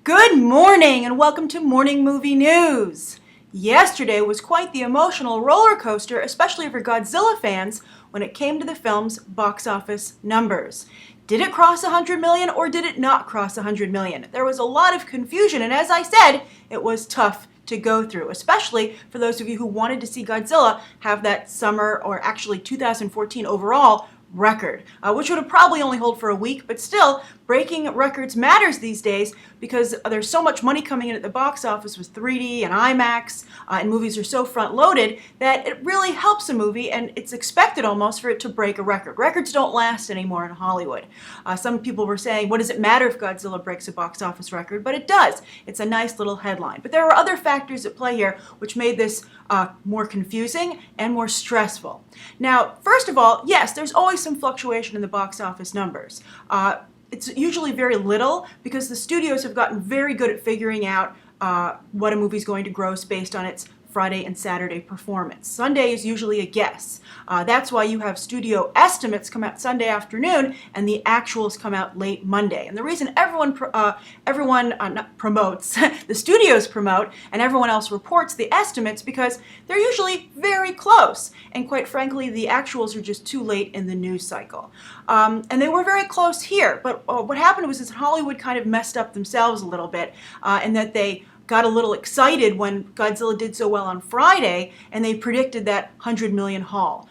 Good morning and welcome to Morning Movie News. Yesterday was quite the emotional roller coaster, especially for Godzilla fans, when it came to the film's box office numbers. Did it cross 100 million or did it not cross 100 million? There was a lot of confusion, and as I said, it was tough to go through, especially for those of you who wanted to see Godzilla have that summer, or actually 2014 overall, record, which would have probably only hold for a week, but still, breaking records matters these days because there's so much money coming in at the box office with 3D and IMAX, and movies are so front-loaded that it really helps a movie, and it's expected almost for it to break a record. Records don't last anymore in Hollywood. Some people were saying, what does it matter if Godzilla breaks a box office record? But it does. It's a nice little headline. But there are other factors at play here which made this more confusing and more stressful. Now, first of all, yes, there's always some fluctuation in the box office numbers. It's usually very little because the studios have gotten very good at figuring out what a movie's going to gross based on its Friday and Saturday performance. Sunday is usually a guess. That's why you have studio estimates come out Sunday afternoon and the actuals come out late Monday. And the reason everyone promotes, the studios promote, and everyone else reports the estimates because they're usually very close. And quite frankly, the actuals are just too late in the news cycle. And they were very close here, but what happened was Hollywood kind of messed up themselves a little bit, in that they got a little excited when Godzilla did so well on Friday, and they predicted that 100 million haul.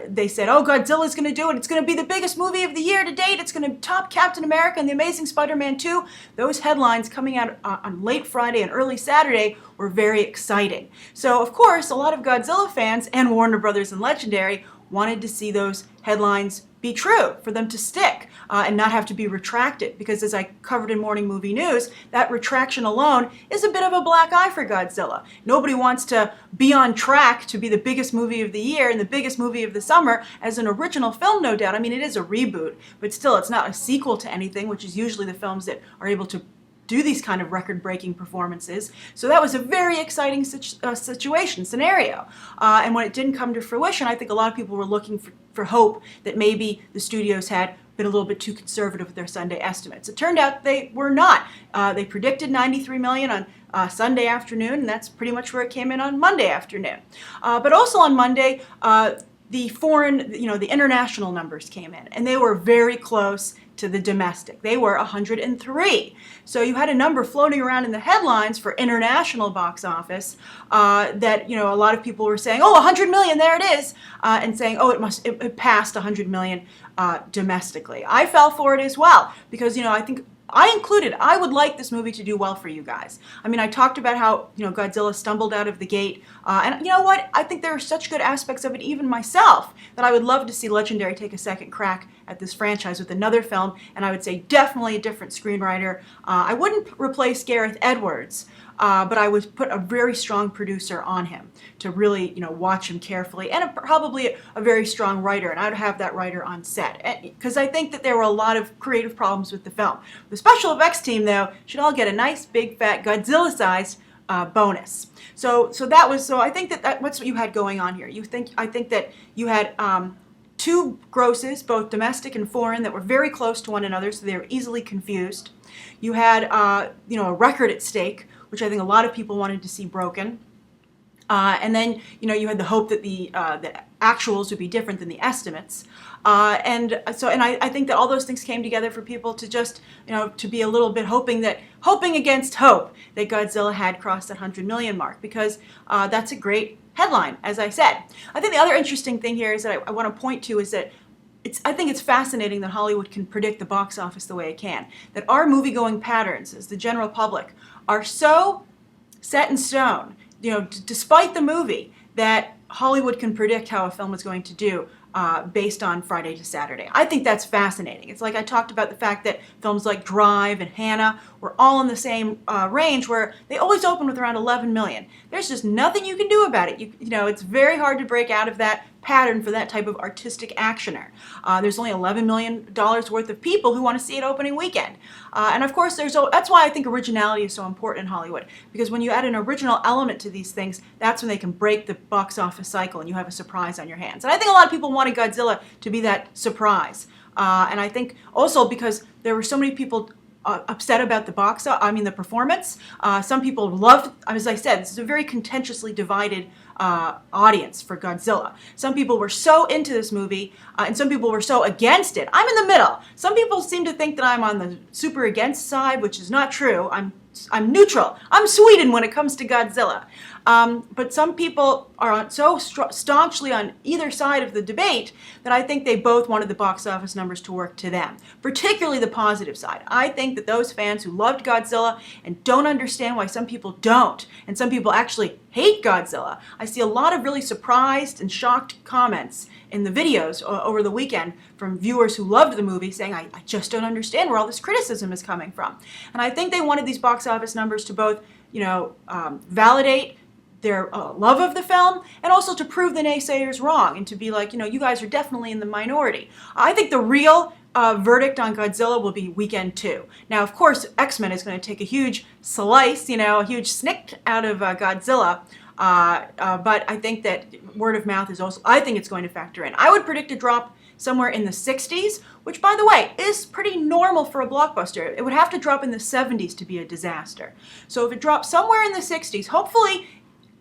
They said, oh, Godzilla's going to do it. It's going to be the biggest movie of the year to date. It's going to top Captain America and The Amazing Spider-Man 2. Those headlines coming out on late Friday and early Saturday were very exciting. So, of course, a lot of Godzilla fans and Warner Brothers and Legendary wanted to see those headlines be true, for them to stick and not have to be retracted, because as I covered in Morning Movie News, that retraction alone is a bit of a black eye for Godzilla. Nobody wants to be on track to be the biggest movie of the year and the biggest movie of the summer as an original film, no doubt. I mean, it is a reboot, but still, it's not a sequel to anything, which is usually the films that are able to do these kind of record-breaking performances. So that was a very exciting scenario. And when it didn't come to fruition, I think a lot of people were looking for hope that maybe the studios had been a little bit too conservative with their Sunday estimates. It turned out they were not. They predicted 93 million on Sunday afternoon, and that's pretty much where it came in on Monday afternoon. But also on Monday, the the international numbers came in, and they were very close to the domestic. They were 103. So you had a number floating around in the headlines for international box office that, a lot of people were saying, oh, 100 million, there it is, and saying, oh, it passed 100 million domestically. I fell for it as well because, I think I would like this movie to do well for you guys. I mean, I talked about how, Godzilla stumbled out of the gate. And you know what? I think there are such good aspects of it, even myself, that I would love to see Legendary take a second crack at this franchise with another film. And I would say definitely a different screenwriter. I wouldn't replace Gareth Edwards, but I would put a very strong producer on him to really, watch him carefully, and probably a very strong writer, and I'd have that writer on set, because I think that there were a lot of creative problems with the film. The special effects team, though, should all get a nice, big, fat, Godzilla-sized bonus. So I think that's what you had going on here. I think that you had two grosses, both domestic and foreign, that were very close to one another, so they were easily confused. You had, a record at stake, which I think a lot of people wanted to see broken. And then, you had the hope that the actuals would be different than the estimates. And I think that all those things came together for people to just, to be a little bit hoping against hope that Godzilla had crossed that 100 million mark, because that's a great headline, as I said. I think the other interesting thing here is that I want to point to is that I think it's fascinating that Hollywood can predict the box office the way it can. That our movie-going patterns, as the general public, are so set in stone, despite the movie, that Hollywood can predict how a film is going to do based on Friday to Saturday. I think that's fascinating. It's like I talked about the fact that films like Drive and Hannah were all in the same range, where they always open with around 11 million. There's just nothing you can do about it. It's very hard to break out of that pattern for that type of artistic actioner. There's only $11 million worth of people who want to see it opening weekend. And of course, that's why I think originality is so important in Hollywood, because when you add an original element to these things, that's when they can break the box office cycle and you have a surprise on your hands. And I think a lot of people wanted Godzilla to be that surprise. And I think also because there were so many people upset about the performance. Some people loved, as I said, this is a very contentiously divided audience for Godzilla. Some people were so into this movie, and some people were so against it. I'm in the middle. Some people seem to think that I'm on the super against side, which is not true. I'm neutral. I'm Sweden when it comes to Godzilla. But some people are so staunchly on either side of the debate that I think they both wanted the box office numbers to work to them, particularly the positive side. I think that those fans who loved Godzilla and don't understand why some people don't, and some people actually hate Godzilla. I see a lot of really surprised and shocked comments in the videos over the weekend from viewers who loved the movie saying, I just don't understand where all this criticism is coming from. And I think they wanted these box office numbers to both, validate their love of the film, and also to prove the naysayers wrong, and to be like, you guys are definitely in the minority. I think the real verdict on Godzilla will be weekend 2. Now, of course, X-Men is going to take a huge slice, a huge snick out of Godzilla, but I think that word of mouth is also, I think it's going to factor in. I would predict a drop somewhere in the 60s, which, by the way, is pretty normal for a blockbuster. It would have to drop in the 70s to be a disaster. So if it drops somewhere in the 60s, hopefully,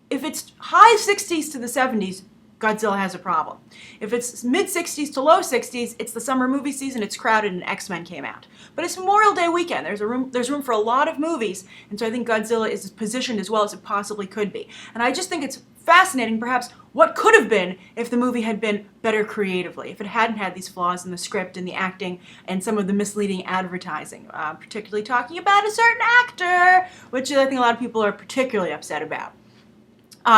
if it's high 60s to the 70s, Godzilla has a problem. If it's mid-60s to low 60s, it's the summer movie season, it's crowded, and X-Men came out. But it's Memorial Day weekend. There's room for a lot of movies, and so I think Godzilla is positioned as well as it possibly could be. And I just think it's fascinating, perhaps, what could have been if the movie had been better creatively, if it hadn't had these flaws in the script and the acting and some of the misleading advertising, particularly talking about a certain actor, which I think a lot of people are particularly upset about.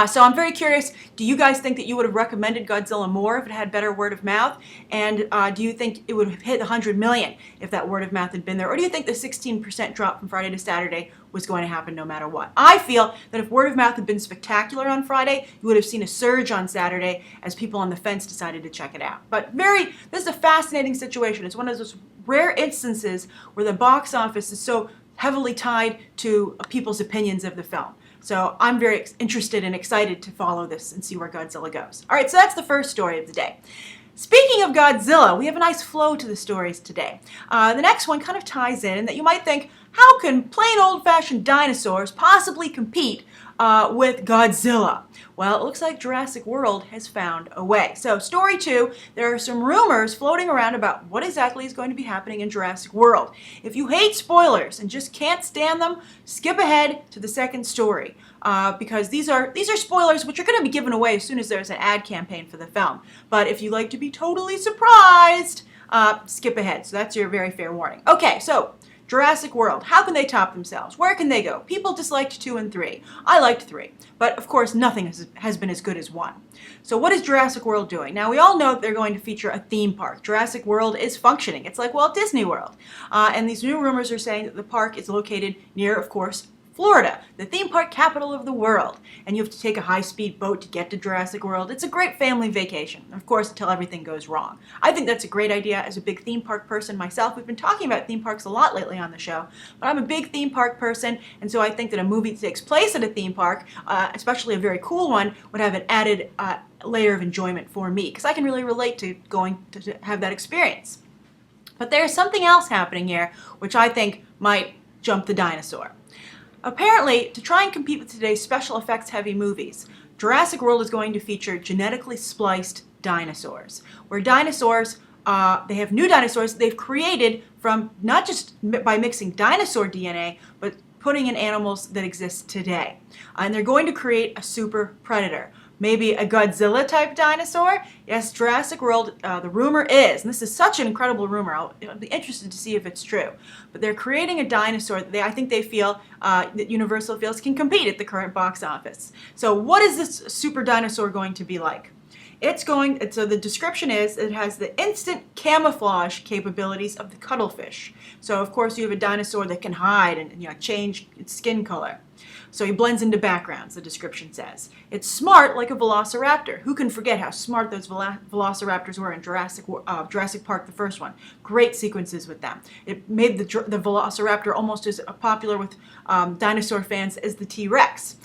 So I'm very curious, do you guys think that you would have recommended Godzilla more if it had better word of mouth? And do you think it would have hit 100 million if that word of mouth had been there? Or do you think the 16% drop from Friday to Saturday was going to happen no matter what? I feel that if word of mouth had been spectacular on Friday, you would have seen a surge on Saturday as people on the fence decided to check it out. But this is a fascinating situation. It's one of those rare instances where the box office is so heavily tied to people's opinions of the film. So I'm very interested and excited to follow this and see where Godzilla goes. All right, so that's the first story of the day. Speaking of Godzilla, we have a nice flow to the stories today. The next one kind of ties in that you might think, how can plain old-fashioned dinosaurs possibly compete with Godzilla? Well, it looks like Jurassic World has found a way. So, story 2, there are some rumors floating around about what exactly is going to be happening in Jurassic World. If you hate spoilers and just can't stand them, skip ahead to the second story. Because these are spoilers which are going to be given away as soon as there's an ad campaign for the film. But if you like to be totally surprised, skip ahead. So that's your very fair warning. Okay, so Jurassic World, how can they top themselves? Where can they go? People disliked 2 and 3. I liked 3. But of course, nothing has been as good as 1. So what is Jurassic World doing? Now, we all know that they're going to feature a theme park. Jurassic World is functioning. It's like Walt Disney World. And these new rumors are saying that the park is located near, of course, Florida, the theme park capital of the world. And you have to take a high-speed boat to get to Jurassic World. It's a great family vacation, of course, until everything goes wrong. I think that's a great idea as a big theme park person myself. We've been talking about theme parks a lot lately on the show, but I'm a big theme park person, and so I think that a movie that takes place at a theme park, especially a very cool one, would have an added layer of enjoyment for me, because I can really relate to going to have that experience. But there's something else happening here, which I think might jump the dinosaur. Apparently, to try and compete with today's special effects heavy movies, Jurassic World is going to feature genetically spliced dinosaurs, where dinosaurs, they have new dinosaurs they've created from not just by mixing dinosaur DNA, but putting in animals that exist today. And they're going to create a super predator. Maybe a Godzilla-type dinosaur? Yes, Jurassic World, the rumor is, and this is such an incredible rumor, I'll be interested to see if it's true, but they're creating a dinosaur that I think they feel, that Universal feels can compete at the current box office. So what is this super dinosaur going to be like? So the description is, it has the instant camouflage capabilities of the cuttlefish. So of course you have a dinosaur that can hide and change its skin color. So he blends into backgrounds, the description says. It's smart like a velociraptor. Who can forget how smart those velociraptors were in Jurassic Park, the first one. Great sequences with them. It made the velociraptor almost as popular with dinosaur fans as the T-Rex.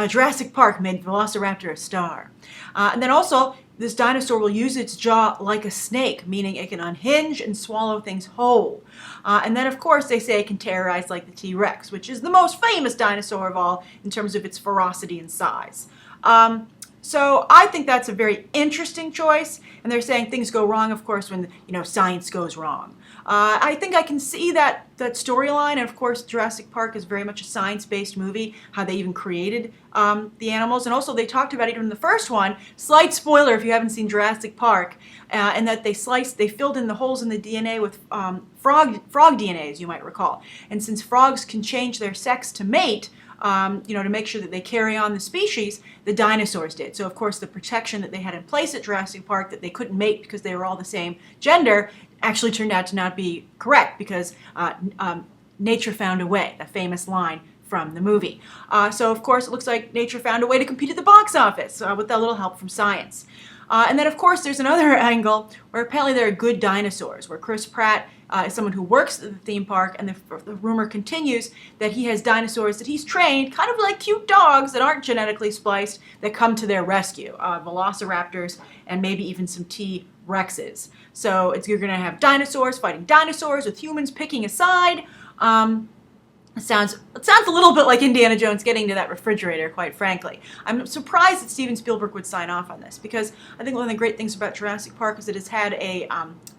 Jurassic Park made Velociraptor a star. And then also, this dinosaur will use its jaw like a snake, meaning it can unhinge and swallow things whole. And then, of course, they say it can terrorize like the T-Rex, which is the most famous dinosaur of all in terms of its ferocity and size. So I think that's a very interesting choice, and they're saying things go wrong, of course, when science goes wrong. I think I can see that storyline, and of course Jurassic Park is very much a science-based movie, how they even created the animals, and also they talked about it in the first one, slight spoiler if you haven't seen Jurassic Park, and that they filled in the holes in the DNA with frog DNA, as you might recall. And since frogs can change their sex to mate, to make sure that they carry on the species, the dinosaurs did. So, of course, the protection that they had in place at Jurassic Park that they couldn't mate because they were all the same gender actually turned out to not be correct because nature found a way, a famous line from the movie. So, of course, it looks like nature found a way to compete at the box office with that little help from science. And then, of course, there's another angle where apparently there are good dinosaurs, where Chris Pratt is someone who works at the theme park, and the rumor continues that he has dinosaurs that he's trained, kind of like cute dogs that aren't genetically spliced, that come to their rescue, velociraptors and maybe even some T-Rexes. So you're going to have dinosaurs fighting dinosaurs with humans picking a side. It sounds a little bit like Indiana Jones getting to that refrigerator, quite frankly. I'm surprised that Steven Spielberg would sign off on this, because I think one of the great things about Jurassic Park is that it's had a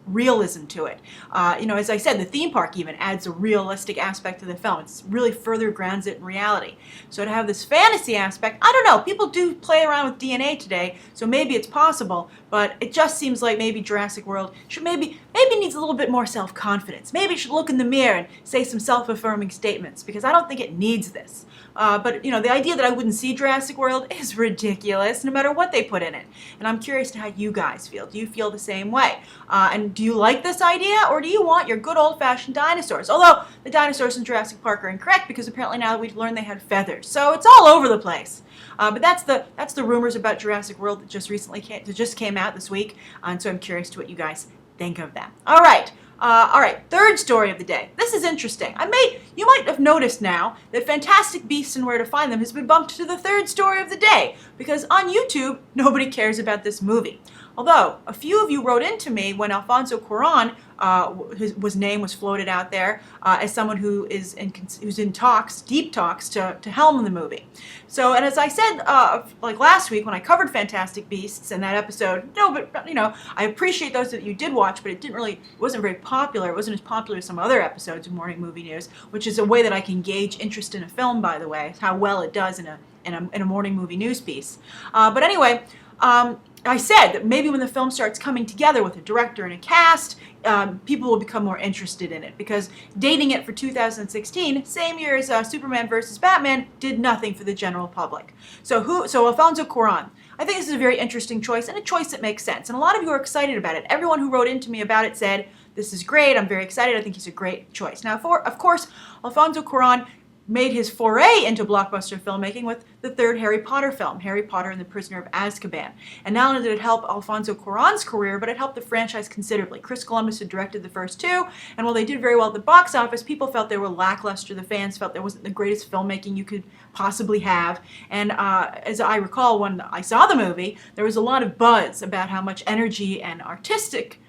realism to it. As I said, the theme park even adds a realistic aspect to the film. It really further grounds it in reality. So to have this fantasy aspect, I don't know, people do play around with DNA today, so maybe it's possible, but it just seems like maybe Jurassic World should maybe needs a little bit more self-confidence. Maybe it should look in the mirror and say some self-affirming statements, because I don't think it needs this. But the idea that I wouldn't see Jurassic World is ridiculous, no matter what they put in it. And I'm curious to how you guys feel. Do you feel the same way? And do you like this idea, or do you want your good old-fashioned dinosaurs? Although the dinosaurs in Jurassic Park are incorrect, because apparently now we've learned they had feathers. So it's all over the place. But that's the rumors about Jurassic World that just came out this week. And so I'm curious to what you guys think of them. All right, third story of the day. This is interesting. You might have noticed now that Fantastic Beasts and Where to Find Them has been bumped to the third story of the day, because on YouTube, nobody cares about this movie. Although, a few of you wrote into me when Alfonso Cuarón, his name was floated out there as someone who's in talks, deep talks, to helm the movie. So, and as I said, like last week when I covered Fantastic Beasts in that episode, I appreciate those that you did watch, but it wasn't very popular. It wasn't as popular as some other episodes of Morning Movie News, which is a way that I can gauge interest in a film, by the way, how well it does in a Morning Movie News piece. But anyway, I said that maybe when the film starts coming together with a director and a cast, people will become more interested in it, because dating it for 2016, same year as Superman vs. Batman, did nothing for the general public. So Alfonso Cuarón, I think this is a very interesting choice, and a choice that makes sense. And a lot of you are excited about it. Everyone who wrote into me about it said, this is great, I'm very excited, I think he's a great choice. Now, of course, Alfonso Cuarón made his foray into blockbuster filmmaking with the third Harry Potter film, Harry Potter and the Prisoner of Azkaban. And not only did it help Alfonso Cuarón's career, but it helped the franchise considerably. Chris Columbus had directed the first two, and while they did very well at the box office, people felt they were lackluster. The fans felt there wasn't the greatest filmmaking you could possibly have. And as I recall, when I saw the movie, there was a lot of buzz about how much energy and artistic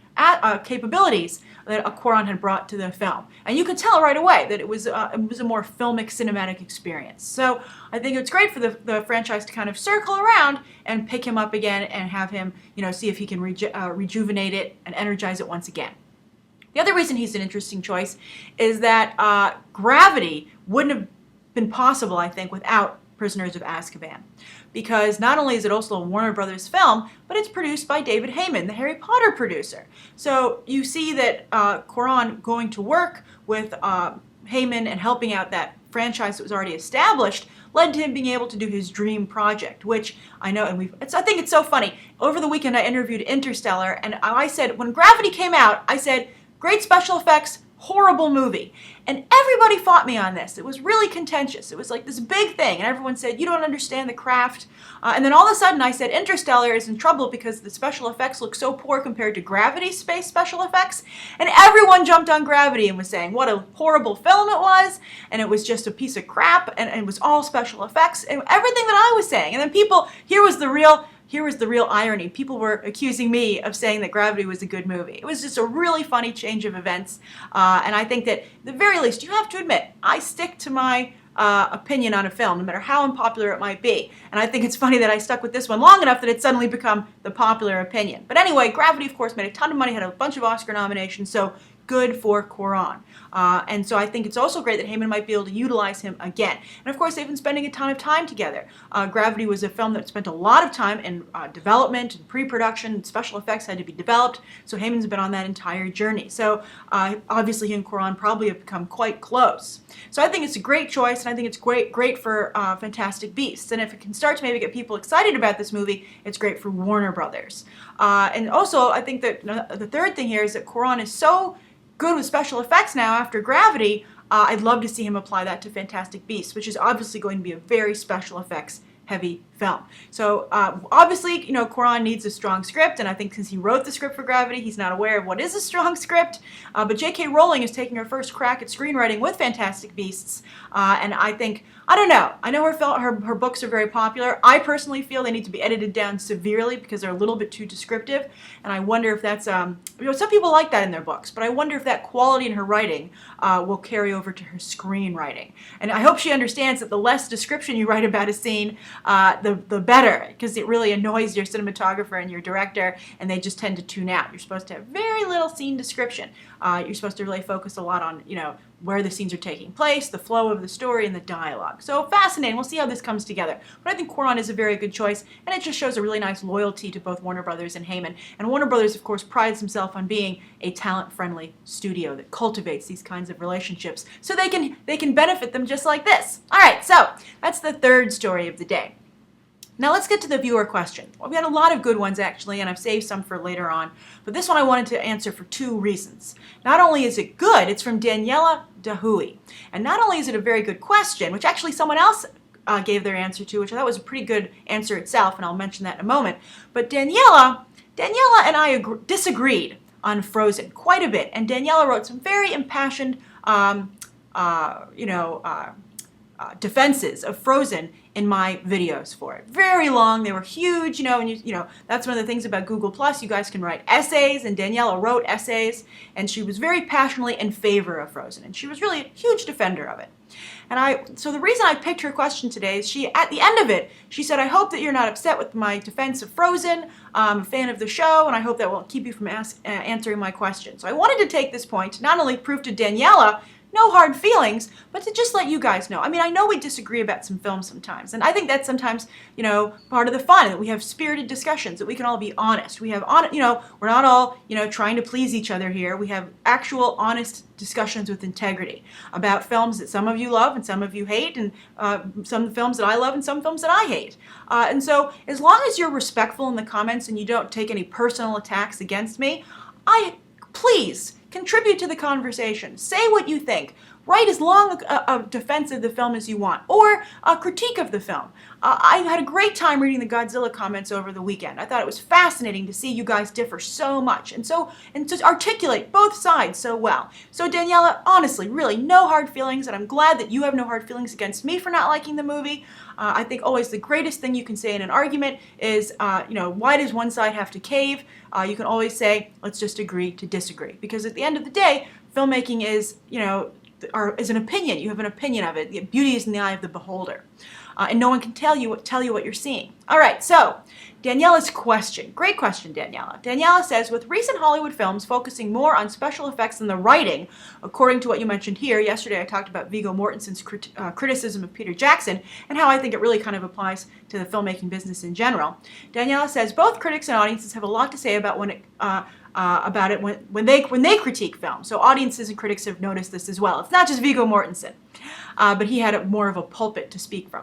capabilities that Cuarón had brought to the film. And you could tell right away that it was a more filmic, cinematic experience. So I think it's great for the franchise to kind of circle around and pick him up again and have him, see if he can rejuvenate it and energize it once again. The other reason he's an interesting choice is that Gravity wouldn't have been possible, I think, without Prisoners of Azkaban. Because not only is it also a Warner Brothers film, but it's produced by David Heyman, the Harry Potter producer. So you see that Cuarón going to work with Heyman and helping out that franchise that was already established led to him being able to do his dream project, which I know, and I think it's so funny. Over the weekend I interviewed Interstellar, and I said, when Gravity came out, I said, great special effects, horrible movie. And everybody fought me on this. It was really contentious. It was like this big thing, and everyone said, you don't understand the craft. And then all of a sudden I said, Interstellar is in trouble because the special effects look so poor compared to Gravity's space special effects. And everyone jumped on Gravity and was saying what a horrible film it was, and it was just a piece of crap, and it was all special effects, and everything that I was saying. And then here was the real here was the real irony. People were accusing me of saying that Gravity was a good movie. It was just a really funny change of events. And I think that, at the very least, you have to admit, I stick to my opinion on a film, no matter how unpopular it might be. And I think it's funny that I stuck with this one long enough that it's suddenly become the popular opinion. But anyway, Gravity, of course, made a ton of money, had a bunch of Oscar nominations, so good for Cuarón. And so I think it's also great that Heyman might be able to utilize him again. And of course, they've been spending a ton of time together. Gravity was a film that spent a lot of time in development and pre-production. Special effects had to be developed. So Heyman's been on that entire journey. So obviously he and Cuarón probably have become quite close. So I think it's a great choice, and I think it's great for Fantastic Beasts. And if it can start to maybe get people excited about this movie, it's great for Warner Brothers. And also, I think that the third thing here is that Cuarón is so good with special effects now after Gravity. I'd love to see him apply that to Fantastic Beasts, which is obviously going to be a very special effects heavy film. So obviously, Cuarón needs a strong script, and I think since he wrote the script for Gravity, he's not aware of what is a strong script. But J.K. Rowling is taking her first crack at screenwriting with Fantastic Beasts, and I think, I don't know. I know her books are very popular. I personally feel they need to be edited down severely because they're a little bit too descriptive, and I wonder if that's, some people like that in their books, but I wonder if that quality in her writing will carry over to her screenwriting. And I hope she understands that the less description you write about a scene, the better, because it really annoys your cinematographer and your director, and they just tend to tune out. You're supposed to have very little scene description. You're supposed to really focus a lot on, where the scenes are taking place, the flow of the story, and the dialogue. So fascinating. We'll see how this comes together. But I think Cuarón is a very good choice, and it just shows a really nice loyalty to both Warner Brothers and Heyman. And Warner Brothers, of course, prides himself on being a talent-friendly studio that cultivates these kinds of relationships so they can benefit them just like this. All right, so that's the third story of the day. Now let's get to the viewer question. Well, we had a lot of good ones actually, and I've saved some for later on. But this one I wanted to answer for two reasons. Not only is it good, it's from Daniela Dahui. And not only is it a very good question, which actually someone else gave their answer to, which I thought was a pretty good answer itself, and I'll mention that in a moment. But Daniela and I disagreed on Frozen quite a bit. And Daniela wrote some very impassioned, defenses of Frozen in my videos for it. Very long, they were huge, and that's one of the things about Google Plus. You guys can write essays, and Daniela wrote essays, and she was very passionately in favor of Frozen, and she was really a huge defender of it. And so the reason I picked her question today is at the end of it, she said, I hope that you're not upset with my defense of Frozen. I'm a fan of the show, and I hope that won't keep you from answering my question. So I wanted to take this point to not only prove to Daniela no hard feelings, but to just let you guys know. I mean, I know we disagree about some films sometimes, and I think that's sometimes, part of the fun, that we have spirited discussions, that we can all be honest. We have, we're not all, trying to please each other here. We have actual, honest discussions with integrity about films that some of you love and some of you hate, and some films that I love and some films that I hate. And so, as long as you're respectful in the comments and you don't take any personal attacks against me, please contribute to the conversation. Say what you think. Write as long a defense of the film as you want, or a critique of the film. I had a great time reading the Godzilla comments over the weekend. I thought it was fascinating to see you guys differ so much and to articulate both sides so well. So Daniela, honestly, really, no hard feelings, and I'm glad that you have no hard feelings against me for not liking the movie. I think always the greatest thing you can say in an argument is, why does one side have to cave? You can always say, let's just agree to disagree. Because at the end of the day, filmmaking is, is an opinion. You have an opinion of it. The beauty is in the eye of the beholder. And no one can tell you what you're seeing. All right, so Daniela's question. Great question, Daniela. Daniela says, with recent Hollywood films focusing more on special effects than the writing, according to what you mentioned here, yesterday I talked about Viggo Mortensen's criticism of Peter Jackson and how I think it really kind of applies to the filmmaking business in general. Daniela says, both critics and audiences have a lot to say about when they critique film. So audiences and critics have noticed this as well. It's not just Viggo Mortensen, but he had more of a pulpit to speak from.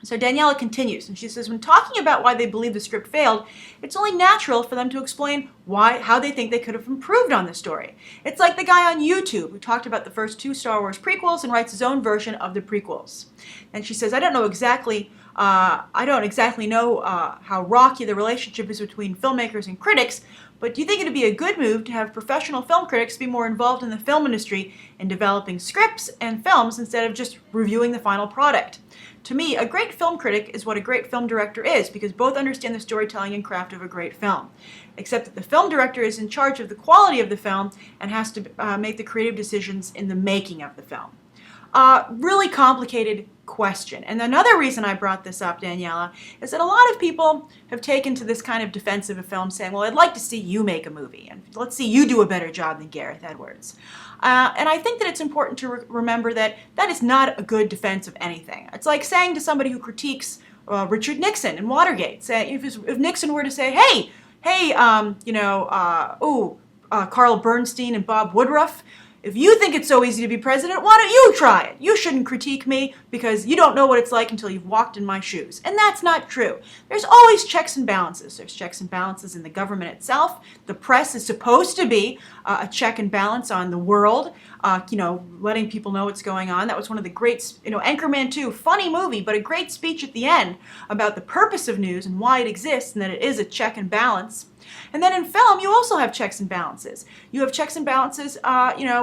So Daniela continues, and she says, when talking about why they believe the script failed, it's only natural for them to explain how they think they could have improved on the story. It's like the guy on YouTube who talked about the first 2 Star Wars prequels and writes his own version of the prequels. And she says, I don't exactly know how rocky the relationship is between filmmakers and critics, but do you think it'd be a good move to have professional film critics be more involved in the film industry in developing scripts and films instead of just reviewing the final product? To me, a great film critic is what a great film director is, because both understand the storytelling and craft of a great film. Except that the film director is in charge of the quality of the film and has to make the creative decisions in the making of the film. Really complicated question. And another reason I brought this up, Daniela, is that a lot of people have taken to this kind of defense of a film saying, well, I'd like to see you make a movie, and let's see you do a better job than Gareth Edwards. And I think that it's important to remember that that is not a good defense of anything. It's like saying to somebody who critiques Richard Nixon and Watergate, say, if Nixon were to say, hey, Carl Bernstein and Bob Woodruff, if you think it's so easy to be president, why don't you try it? You shouldn't critique me because you don't know what it's like until you've walked in my shoes. And that's not true. There's always checks and balances. There's checks and balances in the government itself. The press is supposed to be a check and balance on the world, letting people know what's going on. That was one of the great, Anchorman 2, funny movie, but a great speech at the end about the purpose of news and why it exists and that it is a check and balance. And then in film, you also have checks and balances. You have checks and balances,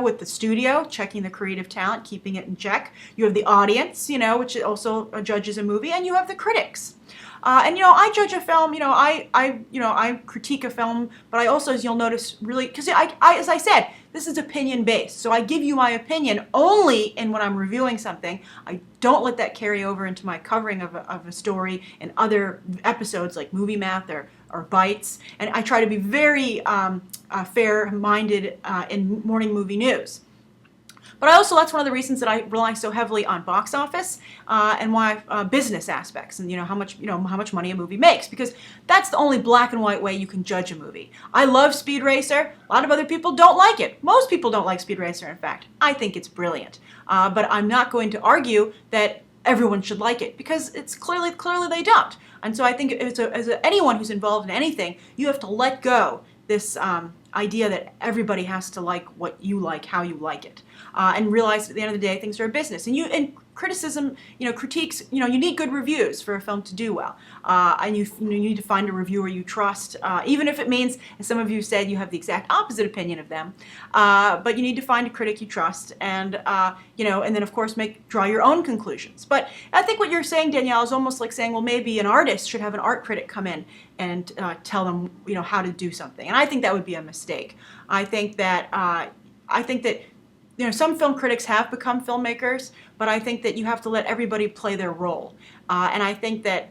with the studio, checking the creative talent, keeping it in check. You have the audience, which also judges a movie, and you have the critics. I judge a film, I critique a film, but I also, as you'll notice, really, because as I said, this is opinion-based. So I give you my opinion only in when I'm reviewing something. I don't let that carry over into my covering of a story in other episodes like Movie Math or Bites. And I try to be very fair-minded in morning movie news. But that's one of the reasons that I rely so heavily on box office and why business aspects and how much money a movie makes, because that's the only black and white way you can judge a movie. I love Speed Racer. A lot of other people don't like it. Most people don't like Speed Racer. In fact, I think it's brilliant. But I'm not going to argue that everyone should like it, because it's clearly they don't. And so I think as anyone who's involved in anything, you have to let go this idea that everybody has to like what you like, how you like it, and realize that at the end of the day, things are a business. And criticism, critiques, you need good reviews for a film to do well. And you need to find a reviewer you trust, even if it means, as some of you said, you have the exact opposite opinion of them. But you need to find a critic you trust, and and then of course draw your own conclusions. But I think what you're saying, Danielle, is almost like saying, well, maybe an artist should have an art critic come in and tell them, how to do something. And I think that would be a mistake. I think that some film critics have become filmmakers, but I think that you have to let everybody play their role. And I think that,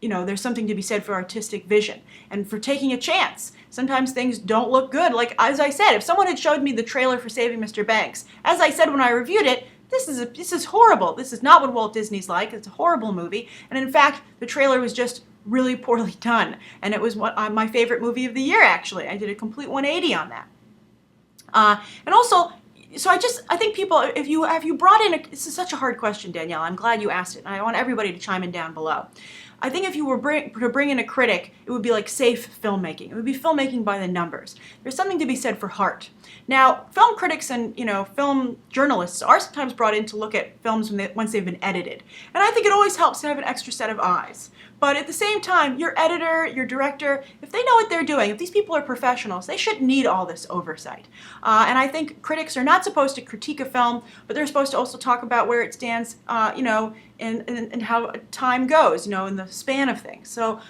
there's something to be said for artistic vision and for taking a chance. Sometimes things don't look good. Like, as I said, if someone had showed me the trailer for Saving Mr. Banks, as I said when I reviewed it, this is horrible. This is not what Walt Disney's like. It's a horrible movie. And in fact, the trailer was just really poorly done. And it was my favorite movie of the year, actually. I did a complete 180 on that. And also, so I think people, if you brought in, this is such a hard question, Danielle. I'm glad you asked it. And I want everybody to chime in down below. I think if you were to bring in a critic, it would be like safe filmmaking. It would be filmmaking by the numbers. There's something to be said for heart. Now, film critics and film journalists are sometimes brought in to look at films once they've been edited. And I think it always helps to have an extra set of eyes. But at the same time, your editor, your director, if they know what they're doing, if these people are professionals, they shouldn't need all this oversight. And I think critics are not supposed to critique a film, but they're supposed to also talk about where it stands, and how time goes, in the span of things. So,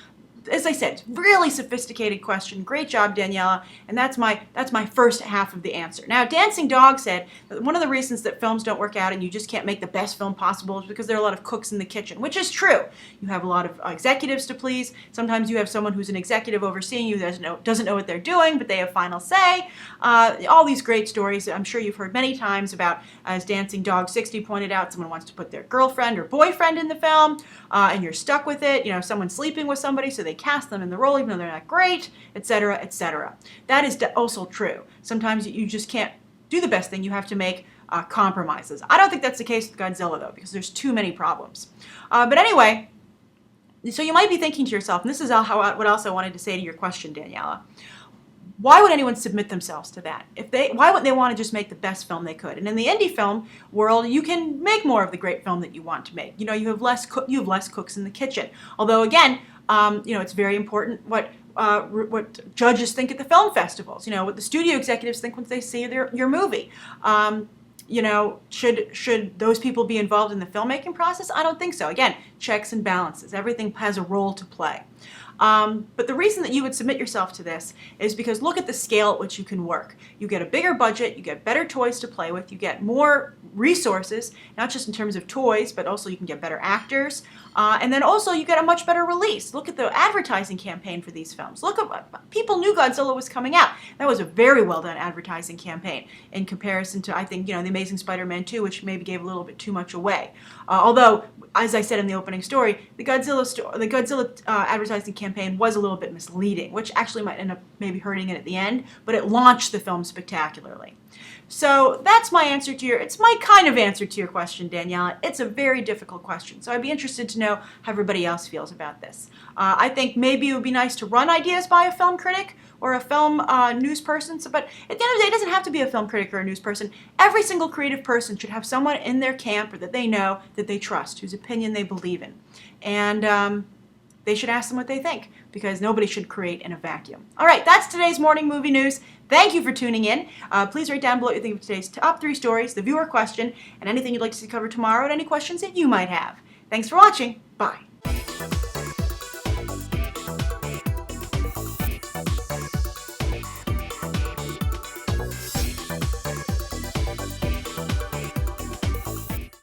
as I said, really sophisticated question. Great job, Daniela. And that's my first half of the answer. Now, Dancing Dog said that one of the reasons that films don't work out and you just can't make the best film possible is because there are a lot of cooks in the kitchen, which is true. You have a lot of executives to please. Sometimes you have someone who's an executive overseeing you that doesn't know what they're doing, but they have final say. All these great stories that I'm sure you've heard many times about, as Dancing Dog 60 pointed out, someone wants to put their girlfriend or boyfriend in the film, and you're stuck with it. Someone's sleeping with somebody, so they cast them in the role even though they're not great, etc., etc. That is also true. Sometimes you just can't do the best thing. You have to make compromises. I don't think that's the case with Godzilla, though, because there's too many problems. But anyway, so you might be thinking to yourself, and this is what else I wanted to say to your question, Daniela. Why would anyone submit themselves to that? Why wouldn't they want to just make the best film they could? And in the indie film world, you can make more of the great film that you want to make. You have less cooks in the kitchen. Although again, it's very important what what judges think at the film festivals. You know, what the studio executives think when they see your movie. You know, should those people be involved in the filmmaking process? I don't think so. Again, checks and balances. Everything has a role to play. But the reason that you would submit yourself to this is because look at the scale at which you can work. You get a bigger budget, you get better toys to play with, you get more resources, not just in terms of toys, but also you can get better actors, and then also you get a much better release. Look at the advertising campaign for these films. Look at, people knew Godzilla was coming out. That was a very well done advertising campaign in comparison to, I think, you know, The Amazing Spider-Man 2, which maybe gave a little bit too much away. Although, as I said in the opening story, the Godzilla advertising campaign was a little bit misleading, which actually might end up maybe hurting it at the end, but it launched the film spectacularly. So that's my answer to it's my kind of answer to your question, Danielle. It's a very difficult question, so I'd be interested to know how everybody else feels about this. I think maybe it would be nice to run ideas by a film critic or a film news person, but at the end of the day, it doesn't have to be a film critic or a news person. Every single creative person should have someone in their camp or that they know, that they trust, whose opinion they believe in. And they should ask them what they think, because nobody should create in a vacuum. All right, that's today's morning movie news. Thank you for tuning in. Please write down below what you think of today's top 3 stories, the viewer question, and anything you'd like to see covered tomorrow, and any questions that you might have. Thanks for watching. Bye.